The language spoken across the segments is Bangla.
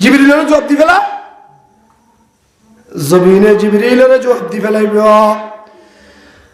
জিবরিলের জবাব দি ফেলা জমিনে জিবরিলের জবাব দি ফেলাইব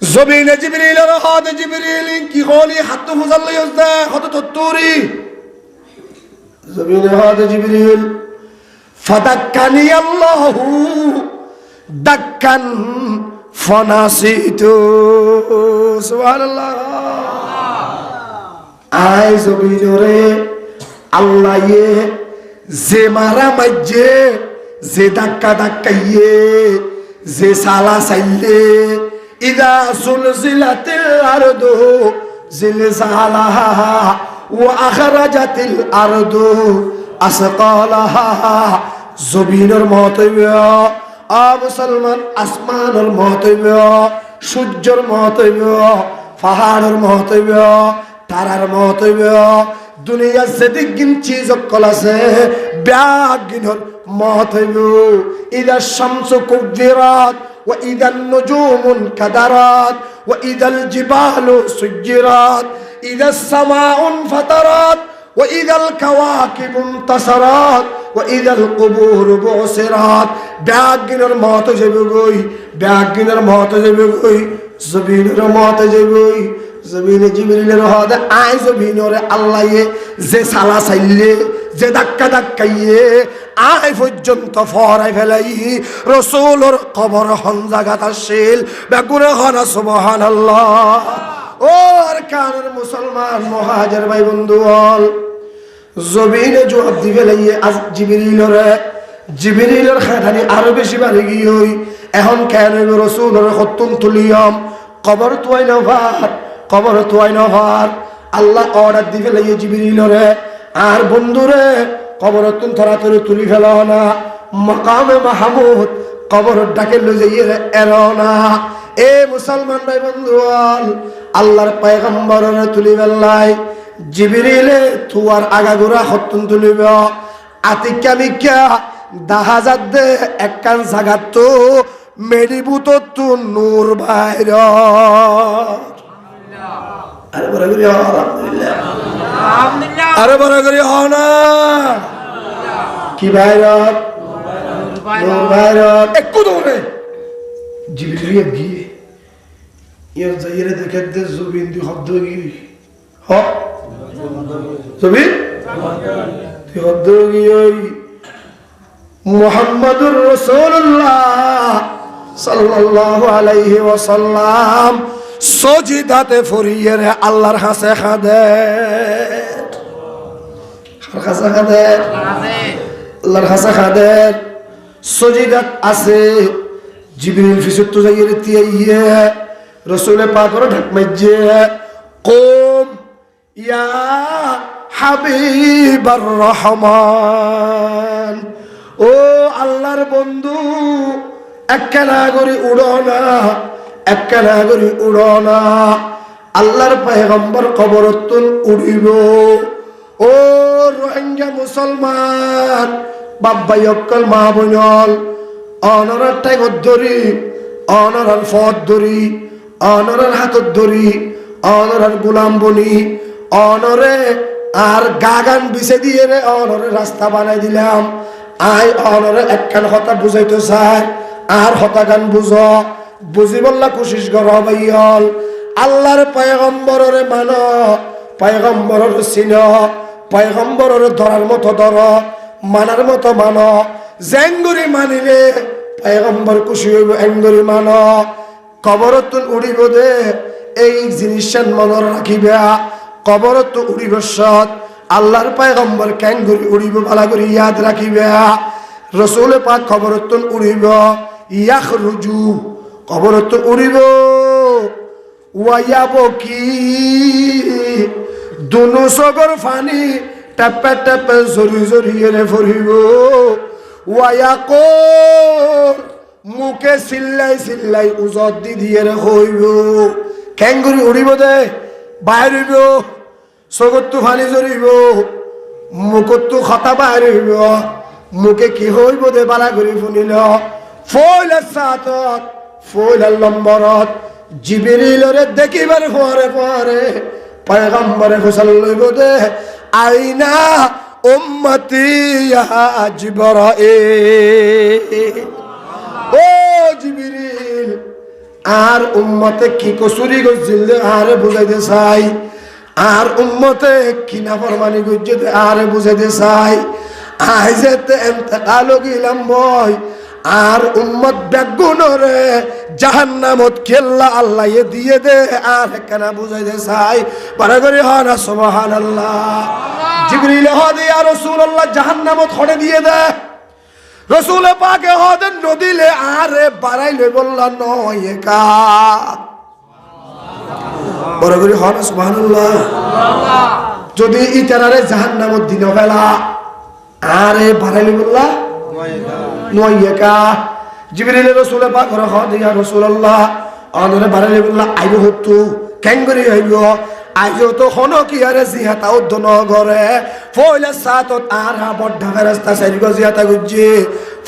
জমিনে জিবরিলের হাত জিবরিল কি হলি হাত ফুজাল লইছদা কত তত্তুরি জমিনে হাত জিবরিল ফাদাক্কানি আল্লাহু দাক্কান ফানাসিতু সুবহানাল্লাহ আয় জমিনে আল্লাহ যে মারা মাইজে যে ধাক্কা ধাক্কাইয়ে যে সালা চাইলে ইদা সুলসিলাতিল আরদু জিলজালাহা ওয়া আখরাজাতিল আরদু আসকালাহা জমিনের মহতব্য মুসলমান আসমানের মহতব্য সূর্যের মহতব্য পাহাড়ের মহতব্য তারার মহতব্য দুনিয়া যেদিন চিজ অকল আছে ব্যাগিনর মহতব্য ইদা শামসু কুবিরাত ওয়া ইদা নুজুমুন কাদারাত ওয়া ইদাল জিবালু সুজিরাত ইদা সামাউন ফাতারাত ওয়া ইদাল কাওয়াকিবু ইনতাসারাত ওয়া ইদাল কুবুরু বুসিরাত ব্যাগিনর মহতব্য গই ব্যাগিনর মহতব্য গই জমিনের মহতব্য জমিনে জিবরিলের হাতে আয় জমিনরে আল্লাহ যে সালা চাইলে যে ধাক্কা ধাক্কাইয়ে আয় পর্যন্ত ফরাই ফেলাই রসুলের কবর হন জাগাত আসিল বেগুনে হন সুবহানাল্লাহ ও আর কানের মুসলমান মুহাজির ভাই বন্ধু হল জমিনে জবাব দি ফেলাই আজ জিবরিলের খাটানি আরো বেশি বাড়ি গিয়ে এখন কেন রসুলের খতুন তুলিয়ম কবর তুই না ভাত কবর তুই নভার আল্লাহ অর্ডার দি ফেলাইয়ে জিবরিলরে আর বন্ধুরে কবর তুন থরাতরে তুলি ফেলা না মাকামে মাহমুদ কবর ডাকে লই যাইয়ে এরো না এ মুসলমান ভাই বন্ধু আল্লাহর পয়গম্বররে তুলি ফেলাই জিবরিলে তুয়ার আগাগোড়া হতুন তুলিব আতিকা মিকা দাহাজাত দে একখান জাগাত তো মেডিবুত তু নূর বাইর আরে বড় করে আলহামদুলিল্লাহ আরে বড় করে হও না কি ভাইরাত নূর ভাইরাত একটু দৌড়ে জিবরিল গিয়ে ইয়ার জায়রে দেখে দে জুবিন দি শব্দ গিয়ে হ জুবিন দি শব্দ গিয়ে মুহাম্মাদুর রাসূলুল্লাহ সাল্লাল্লাহু আলাইহি ওয়াসাল্লাম সজিদাতে ফরিয়ে রে আল্লাহর কাছে খাদে আল্লাহর কাছে খাদে সজিদাত আছে জিবরিল ফিসুত যাইরে তিয়াইয়ে রাসূলে পাকের ঢাক মাইজে কুম ইয়া হাবিবার রহমান ও আল্লাহর বন্ধু একখানা করে উড়ো না একখানা করে উড়ো না আল্লাহর পয়গম্বর কবরতুন উড়িব ও রোহিঙ্গা মুসলমান বাব্বাই অক্কল মা বোনল অনরার টাইগর ধরি অনরার ফদ ধরি অনরার হাতত ধরি অনরার গোলাম বনি অনরে আর গাগান বিছে দিয়ে রে অনরে রাস্তা বানাই দিলাম আই অনরে একখান কথা বুঝাইতে চাই আর হতা গান বুঝ বুঝি বললা কোশিশ কর ভাইয়ল আল্লাহর পয়গম্বররে মান পয়গম্বরর চিন পয়গম্বরর ধরার মতো ধর মানার মতো মান জেঙ্গুরি মানিলে পয়গম্বর খুশি হইব এঙ্গুরি মান কবরতুন উড়িব দে এই জিনিসের মনে রাখিবা কবরত উড়িব সৎ আল্লাহর পয়গম্বর ক্যাঙ্গুরি উড়িব ভালো করে ইয়াদ রাখিবা রসুল পাক কবরতুন উড়িব ইয়াখরুজু কবরত উড়িব ওয়াইয়াব কি দুনো সগর ফানি টেপে টেপে জরি জরিয়ে রে ফরিব ওয়াইয়াকো মুখে চিল্লাই চিল্লাই উজত দি দিয়ে রে হইব ক্যাঙ্গুরি উড়িব দে বাইরিব সগরতো ফানি জরিব মুখতো খতা বাইরিব মুখে কি হইব দে বালা করে শুনিল ফইলার সাতত ফইলার লম্বরত জিবরিলরে দেখিবার পরে পরে পয়গম্বরে গোসল লইব দে আইনা উম্মতি ইয়া জিবরাইল। ও জিবরিল, আর উম্মতে কি কসুরি করছিল আরে বুঝাইতে চাই, আর উম্মতে কি নাফরমানি করছে আরে বুঝাইতে চাই। আইজেতে ইন্তেকাল গিলাম বই, আর উম্মত বেগুনরে জাহান্নামত কেল্লা আল্লাহ দিয়ে দে আর কেন বুঝাইতে চাই। পারা করে হন সুবহানাল্লাহ। জিবরিল হদে ইয়া রাসূলুল্লাহ জাহান্নামত খড়ে দিয়ে দে। রসুল পাকে হদে নদিলে আরে বাড়াইলে বললা নয় একা। বড় করে হন সুবহানাল্লাহ। যদি ইতারারে জাহান্নামত দিন বেলা আরে বাড়াইলে বললা নয় একা। জিবরিল রসুল পাক হদে ইয়া রাসূলুল্লাহ আনরে বাড়াইলে বললা আইব হতো কেন করে আইব। আইজো তো হন কি আরে জিহাতা উদ্দন ঘরে ফয়লা সাতত আর বড় রাস্তা সাইগো জিহাতা গুজি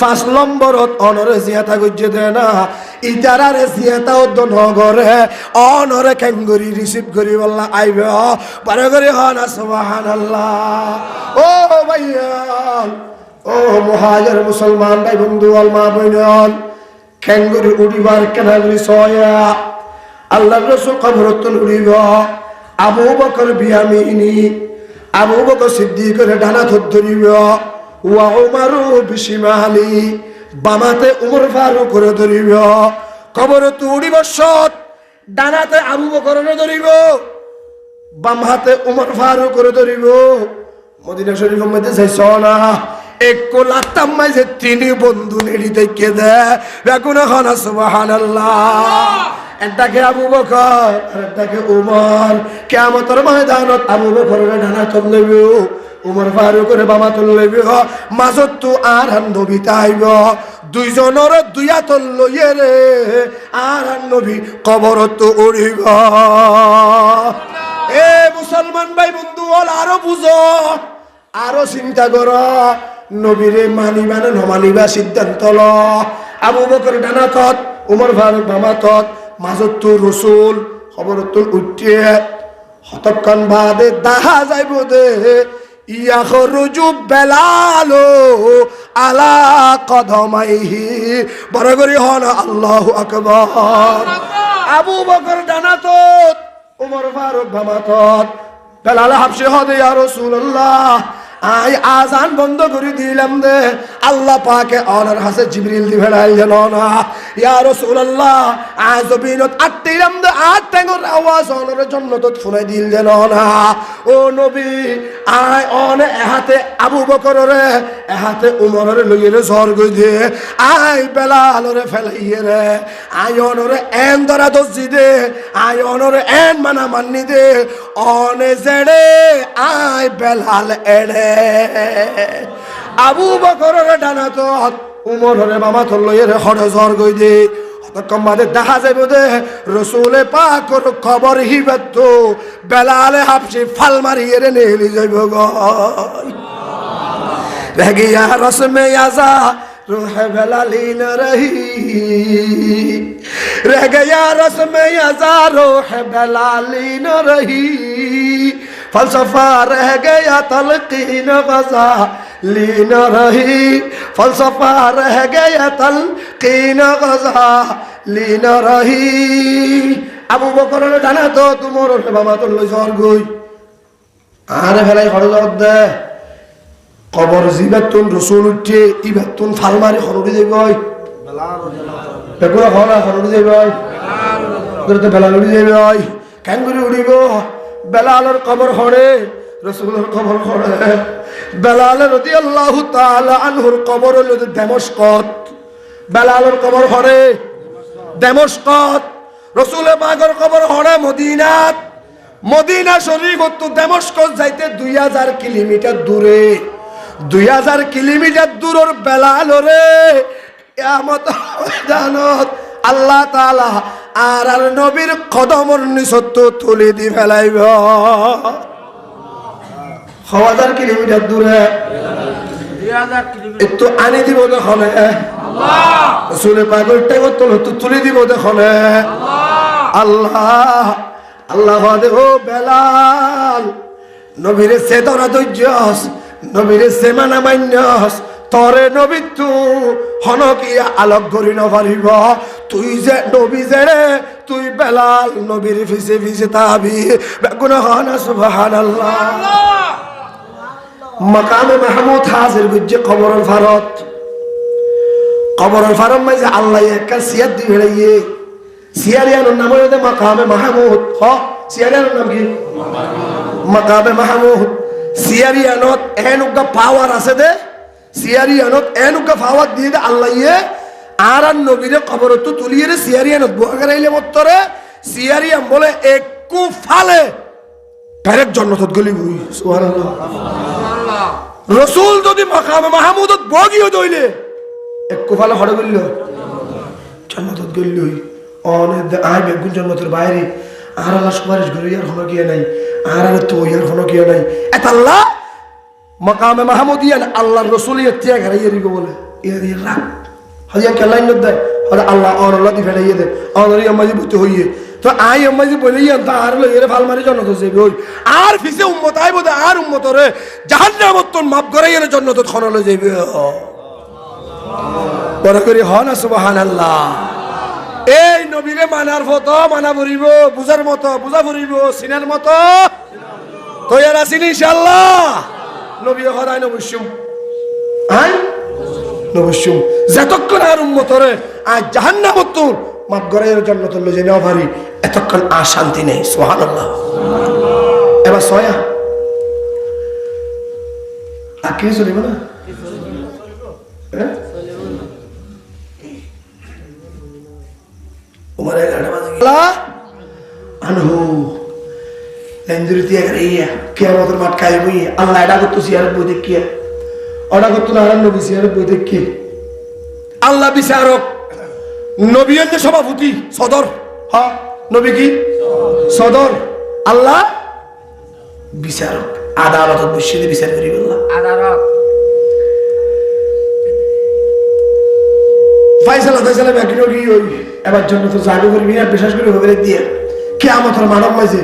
5 নম্বরত অনরে জিহাতা গুজি দে না ইতারারে জিহাতা উদ্দন ঘরে অনরে কেঙ্গুরি রিসিভ করি বললা আইব। পারে করে হন সুবহানাল্লাহ। ও ভাইয়ান, ও মুহাজির মুসলমান ভাই বন্ধু আল মা বইনন, কেঙ্গুরি উড়িবার কেনাগুলি সয়া আল্লাহর রাসূল কবরতুল উড়িব। আবু বকর বিয়ামিনি, আবু বকর সিদ্দিকের ডানা ধরিব। ওয়া উমারু বিশিমালি, বামাতে উমর ফারুক করে ধরিব। কবর তুড়িব সৎ, ডানাতে আবু বকর ধরিব, বাম হাতে উমর ফারুক করে ধরিব। মদিনা শরীফের মধ্যে যাইছ না একো লাতাম মাঝে তিনি বন্ধু নেড়ি দেখে দে বেগুন খান সুবহানাল্লাহ। একটাকে আবু বকর আর একটাকে উমর। কিয়ামতের ময়দানত আবু বকরের ডানা তুললেব, উমর ফারুকের বামা তুললেব। মাঝত তো আর নবী তাইব, দুইজনের দুইয়া তুলল রে আর নবী কবরত উড়িব। এ মুসলমান ভাই বন্ধু বল আরো বুঝো, আরো চিন্তা কর, নবীরে মানিবা না নমানিবা সিদ্ধান্ত ল। আবু বকর ডানা তত, উমর ফারুক বামা তত, মাজত তো রসুল খবরত উঠে হতক্ষণ বাদে দেখা যাইব দে ইয়াখরুজু বেলালো আলা কদমাইহি। বড় করে হন আল্লাহু আকবার। আবু বকর ডানা তত, উমর ফারুক বামা তত। বেলাল হাবশি হদে ইয়া রাসূলুল্লাহ আই আজান বন্ধ করে দিলাম দে আল্লাহ পাকে অনার হাসে জিবরিল দি ফেরাইল যেন না। ইয়া রাসূলুল্লাহ আজ বিনত আটটিলাম দে আট টেঙ্গর আওয়াজ অনার জন্য তো ফুনাই দিল যেন না। ও নবী আই অনে হাতে আবু বকরের হাতে উমরের লইলে স্বর্গ দে আই বেলালরে ফেলাইয়ে রে আই অনরে এন ধরা দজি দে আই অনরে এন মানা মান্নি দে অনে জেড়ে আই বেলাল এড়ে। আবু বকরের ডানা তো উমরের বামা তো লইয়ে হরে স্বর্গ দে। কম্মাদের দেখা যাইব দে রসুলে পাকর খবর হিবাত বেলালে হাফসি ফাল মারিয়ে রে নেলি যাইব গয়। रह गया रस में आजा रूह बेलाली न रही, रह गया रस में आजा रूह बेलाली न रही। फलसफा रह गया तलकीन गज़ाली न रही, फलसफा रह गया तलकीन गज़ाली न रही। আবু বকরের ডানা তো তোমার বাবা তোর লই স্বর্গ আরে ফেলাই খরচ দে কবর জিবাতুন রসুল উঠে ইবাতুন ফালমারি খরুড়ি যাইবই বেলাল হলা খরুড়ি যাইবই বেলাল বেলাল উড়ি যাইবই কেন করে উড়িব। বেলালের কবর হড়ে রসুলের কবর হড়ে। বেলাল রাদিয়াল্লাহু তাআলা আনহুর কবর হলো দামেস্কত, বেলালের কবর হড়ে দামেস্কত। রসুল পাকের কবর হড়ে মদিনাত। মদিনা শরীফ তো দামেস্কত যাইতে 2000 কিলোমিটার দূরে, 2000 কিলোমিটার দূরের বেলাল রে কিয়ামত ময়দানত আল্লাহ তাআলা আর আর নবীর কদমর নিচত তুলে দি ফেলাইব। 1000 কিলোমিটার দূরে 2000 কিলোমিটার একটু আনি দিব দেখনে আল্লাহ। রাসূল পাকের টাকা তুলে দিব দেখনে আল্লাহ। আল্লাহ দে ও বেলাল নবীর চেতনা ধৈর্য নবীরে সেমানা মান্যস তরে নবী তু হনকিয়া আলোক করি নপারিব তুই যে নবী যে রে তুই বেলাল নবীর ফিসে ফিসে তাবি বেগুন হন সুবহানাল্লাহ মাকামে মাহমুদ হাজির গুজ্জে কবরুল ফারত কবরুল ফারত মাঝে আল্লাহ একটা সিয়ার দি ভেড়াইয়ে সিয়ারিয়ানোর নাম হইতে মাকামে মাহমুদ হ সিয়ারিয়ানোর নাম কি মাকামে মাহমুদ সিয়ারিয়ানত এনুগা পাওয়ার আছে দে সিয়ারিয়ানত এনুগা পাওয়ার দিয়ে দে আল্লাহ ইয়ে আর নবীরে কবরত তুলিয়ে রে সিয়ারিয়ানত বুয়াগারাইলে মত্তরে সিয়ারিয়ান বলে একটু ফালে ডাইরেক্ট জান্নাতত গলি বই সুবহানাল্লাহ রাসূল যদি মাকামে মাহমুদত বগিও দইলে একটু ফালে হড়ে বলল জান্নাতত গলি অনেক আয় বেগুন জান্নাতের বাইরে আর আল্লাহ সুপারিশ করি আর হলো গিয়ে নাই আর তো ইয়ার হলো গিয়ে নাই এত আল্লাহ মাকামে মাহমুদিয়ান আল্লাহর রাসূল ইতিয়া ঘরাইয়ে দিব বলে ইয়া রাখ হাজিয়া কেলাইন দেয় আর আল্লাহ আর আল্লাহ দি ফেলাইয়ে দে অনরি আমাজি বুতে হইয়ে তো আই আমাজি বলেইয়ান তা আর লো এর ফাল মারি জান্নাত যাবে ওই আর ফিসে উম্মত আইবো দে আর উম্মতরে জাহান্নামত তোর মাফ করাইয়ে জান্নাতত খনলে যাবে বড় করে হন সুবহানাল্লাহ এই নবীরে মানার ফটো মানা ভরিব বুঝার মতো বুঝা ভরিব সিনার মতো তৈয়ার আছেন ইনশাআল্লাহ নবী হরাই নবশ্যম আই নবশ্যম যতক্ষণ আর উম্মতরে আজ জাহান্নামত তোর মাফ করাইয়ে জান্নাতত লয়ে যাবে পারি এতক্ষণ আর শান্তি নেই সুবহানাল্লাহ এবার সয়া আকি চলিব না হ্যাঁ উমারে গাড়া বাজে আল্লাহ আনহু লেন্দ্রিতিয়া গরিয়া কিয়ামতের মাঠ কাইবই আল্লাহ এটা করতে সিয়ার বই দেখিয়া ওটা করতে না নবী সিয়ার বই দেখি আল্লাহ বিচারক নবী হচ্ছে সভাপতি সদর হ্যাঁ নবী কি সদর আল্লাহ বিচারক আদালতত বসে বিচার করি আল্লাহ আদালত ফাইসালা বাকি রোগী ওই এবার জন্য তো জাগো করবি না বিশ্বাস করে হবে দিয়ে কিয়ামতের মানব মাঝে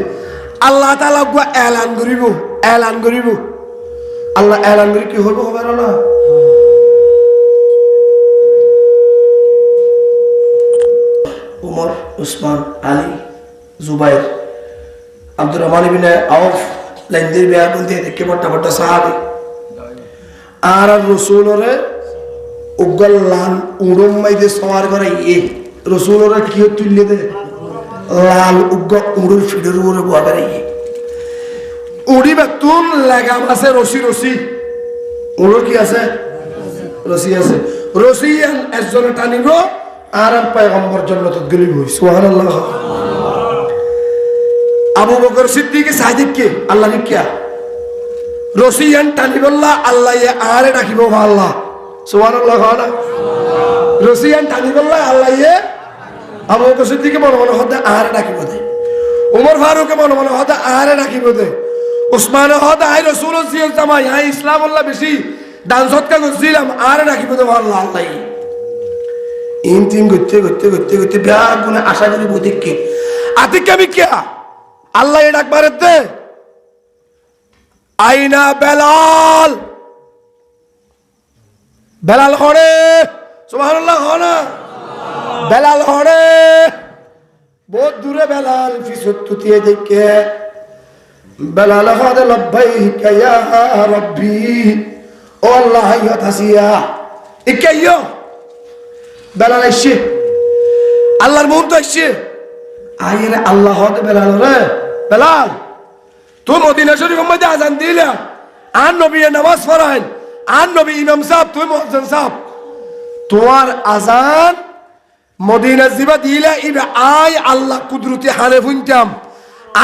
আল্লাহ তাআলা এলান করিব আল্লাহ এলান করি কি হইব হবে না উমর উসমান আলী জুবাইর আব্দুর রহমান ইবনে আউফ লেন্দির বিয়া বলতে দেখে বড় সাহাবী আর রাসূলরে উগল লাল উড়ম মাইদে সওয়ার করে রাসূলরে কি তুললে দে লাল উগ্গ উড়ুর ফিডের উপরে বুয়া করে উড়ি বেতুন লাগাম আছে রশি উড়ুর কি আছে রশি আছে রশি একজনে টানিব আর পয়গম্বর জান্নাতত গলিব সুবহানাল্লাহ আবু বকর সিদ্দিক সাদিক কে আল্লাহ নিকিয়া রশি টানিবল্লাহ আল্লাহ আরে ডাকিব আল্লাহ সুবহানাল্লাহ না রশিয়ান টানি বললা আল্লাহ আবু বকর সিদ্দিক মনে মনে হতে আরে ডাকিব দে উমর ফারুক মনে মনে হতে আরে ডাকিব দে উসমান হতে আই রাসূল জিয়াল জামাই আই ইসলাম আল্লাহ বেশি দান সদকা করছিলাম আরে ডাকিব দে আল্লাহ আল্লাহ ইনতিম গতে ব্যাগুনে আশা করি বুদিকে আতিক আমি কি আল্লাহ এ ডাকবার দে আইনা বেলাল বেলাল হরে সুবহানাল্লাহ হনা বেলাল হরে বহুত দূরে বেলাল ফিসুতুতিয়ে দেখে বেলাল হদে লব্বাইক ইয়া রাব্বি ও আল্লাহ ইয়া তাসিয়া ইকাইয়ো বেলাল এসে আল্লাহর মন তো এসে আইরে আল্লাহ হদে বেলাল রে বেলাল তুই মদিনা শরীফের মধ্যে আযান দিলা আর নবী নামাজ পড়ান আর নবী ইমাম সাহেব তুই মুয়াজ্জিন সাহেব তোমার আজান মদিনা জিবা দিলা ইবা আই আল্লাহ কুদরতি হালে ফুনতাম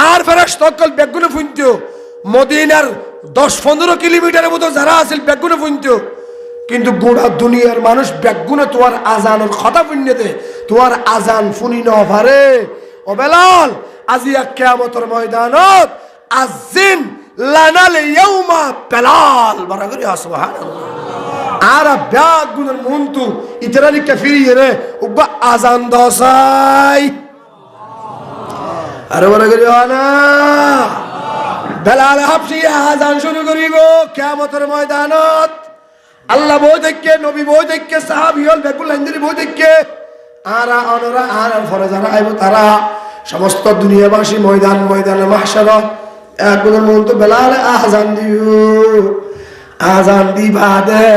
আর ফেরেশতা কল বেগুনে ফুনতো মদিনার 10-15 কিলোমিটারের মতো যারা আছিল বেগুনে ফুনতো কিন্তু গোটা দুনিয়ার মানুষ বেগুনে তোমার আজানের কথা ফুনতে তোমার আজান ফুনি না পারে ও বেলাল আজিয়া কিয়ামতের ময়দানত আযিন লানাল ইয়াউমা বেলাল বারাকারি সুবহানাল্লাহ আর বেগুনের মন্তু ইতরানি কাফিরে উবা আজান দসাই আরে বারাকারি না বেলাল হাবশি আজান শুরু করিব কিয়ামতের ময়দানত। আল্লাহ বই দেখে, নবী বই দেখে, সাহাবী হল বেকুল ইন্দ্রি বই দেখে, আরা অনরা আর ফরে যারা আইব তারা সমস্ত দুনিয়াবাসী ময়দানে মাহশারত একবার মন্ত বেলাল আজান দিও। আজান দি বাদে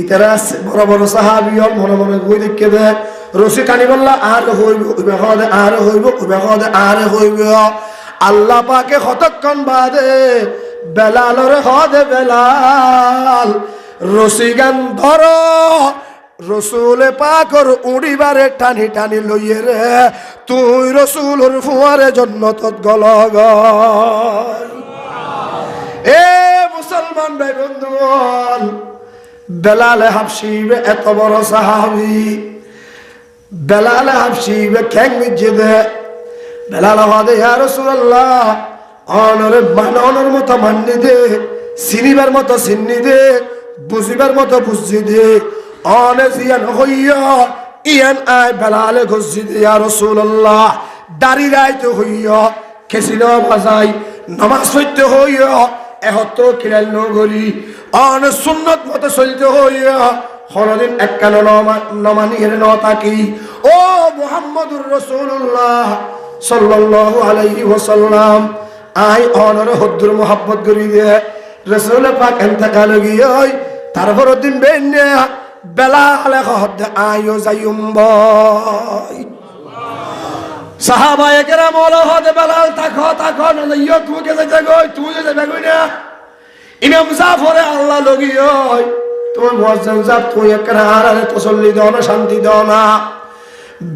ইতারা বড় বড় সাহাবী হল মনে মনে বই দেখে দে রশি টানি বললা আর হইব উবে আর হইব উবে আর হইব। আল্লাহ পাকে কতক্ষণ বাদে বেলালর হদে বেলাল রশি গান ধর রসুল পাকর উড়িবারে টানি টানি লইয়ে রে তুই রসুলর ফুয়ারে জন্নতত গলগ। এ মুসলমান ভাই বন্ধুগণ, বেলাল হাবশি এত বড় সাহাবী, বেলাল হাবশি খ্যাং মিজে দে বেলাল হাদে ইয়া রাসূলুল্লাহ অনরে বানানোর মতো মান্নি দে, চিনিবার মতো চিন্নি দে, বুঝিবার মতো বুঝি দে। অনে জিয়ান হইয়া ইয়ান আয় বেলালে গজি দে ইয়া রাসূলুল্লাহ। দাড়ি রাইতে হইয়া খেসিল বাজাই নামাজ পড়তে হইয়া এহত খিলাল নগরী অনে সুন্নত মতো চলতে হইয়া হরদিন এককান নমানি এর নতাকি। ও মুহাম্মদুর রাসূলুল্লাহ সাল্লাল্লাহু আলাইহি ওয়াসাল্লাম আই অনর হদ্দুর মোহাব্বত করি দে রাসূল পাক ইন্তেকাল গিয়ে তারপর দিন বেন্নে বেলাল হদ আয়ো যাইম ভাই। সাহাবায়ে কেরাম ওলা হদ বেলাল তাকো না ইয়ো তুই কে যাই গই তুই যাবে গই না ইমাম জাফরে আল্লাহ লগিয়ে তোমার মুয়াজ্জিন জাফ তুই একরা আরে তসল্লি দাও না শান্তি দাও না।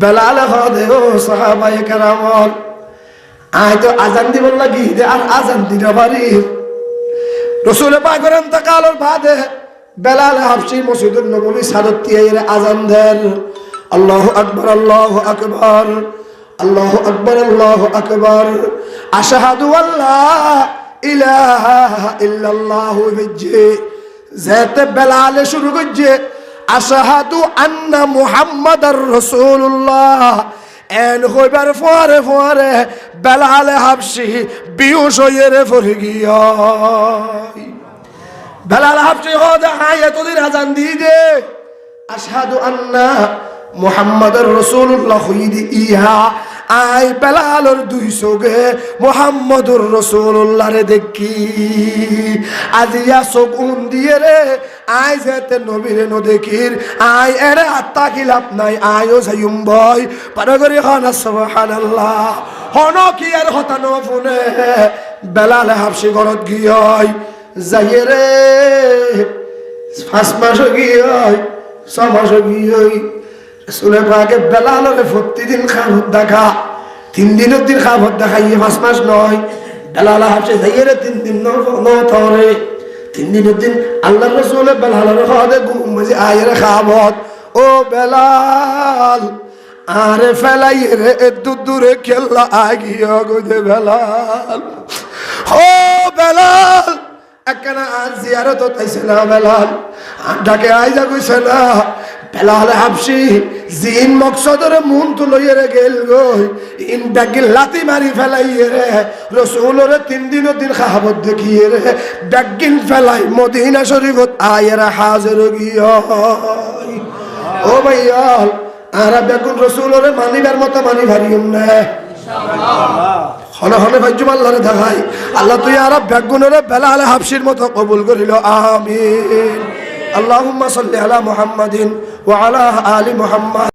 বেলাল হদ ও সাহাবায়ে কেরাম আয় তো আজান দিব লাগি আর আজান দিতে পারি। রাসূল পাকের ইন্তেকালের বাদে বেলাল হাবশি মসজিদুন নববী সাদত তিয়াইরে আজান দেন। আল্লাহু আকবার আল্লাহু আকবার আল্লাহু আকবার আল্লাহু আকবার আশহাদু আল্লা ইলাহা ইল্লাল্লাহু বিজি যাতে বেলাল শুরু করছে আশহাদু আন্না মুহাম্মাদার রাসূলুল্লাহ এন হইবার ফরে ফরে বেলাল হাবশি বিহুশ হয়ে রে পড়ে গিয়া। বেলাল হাবশি হদে আয়াতুল আজান দিয়ে দে আশহাদু আন্না মুহাম্মাদুর রাসূলুল্লাহ হইদি ইহা আই বেলালর দুই চোখে মুহাম্মাদুর রাসূলুল্লাহ রে দেখি আজিয়া চোখ উন দিয়ে রে আই যেতে নবীরে ন দেখির আই এরে আত্মা খিলাপ নাই আয়ো যাইম ভয় পারা করে হন সুবহানাল্লাহ হন কি আর হতানো ফোনে বেলাল হাবশি ঘরত গিয়ে যাইয়ে রে 5 মাস গিয়ে 6 মাস গিয়ে রাসূল পাকে বেলালরে প্রতিদিন খাবার দেখা 3 দিনের দিন খাবার দেখাইয়ে 5 মাস নয় বেলাল হাবশি যাইয়ে রে 3 দিন নথরে 3 দিনের দিন আল্লাহ রাসূল বেলালর হদে ঘুমজি আয়ের খাবত। ও বেলাল আরে ফেলাই রে দূরে খেলা আগিয়া গদে বেলাল। ও বেলাল একখানা জিয়ারত তাইছে না বেলাল ডাকে আইজা কইছে না বেলাল হাবশি জিন মকসদরে মন তো লইয়ে রে গেল গই ইন ডাকি লাতি মারি ফেলাইয়ে রে রাসূলরে 3 দিনের দিন খাবত দেখিয়ে রে ডাকিন ফেলাই মদিনা শরীফত আয়েরা হাজির গিয়া। ও ভাইয়া আর বেগুন রাসূলরে মানিবার মতো মানি ভারিম না ইনশাআল্লাহ। হনে হনে ভাইজুম আল্লাহরে দেখাই আল্লাহ তুই আর বেগুনরে বেলাল হাবশির মতো কবুল করিল আমিন। আল্লাহুম্মা সাল্লি আলা মুহাম্মাদিন ওয়া আলা আলি মুহাম্মাদ।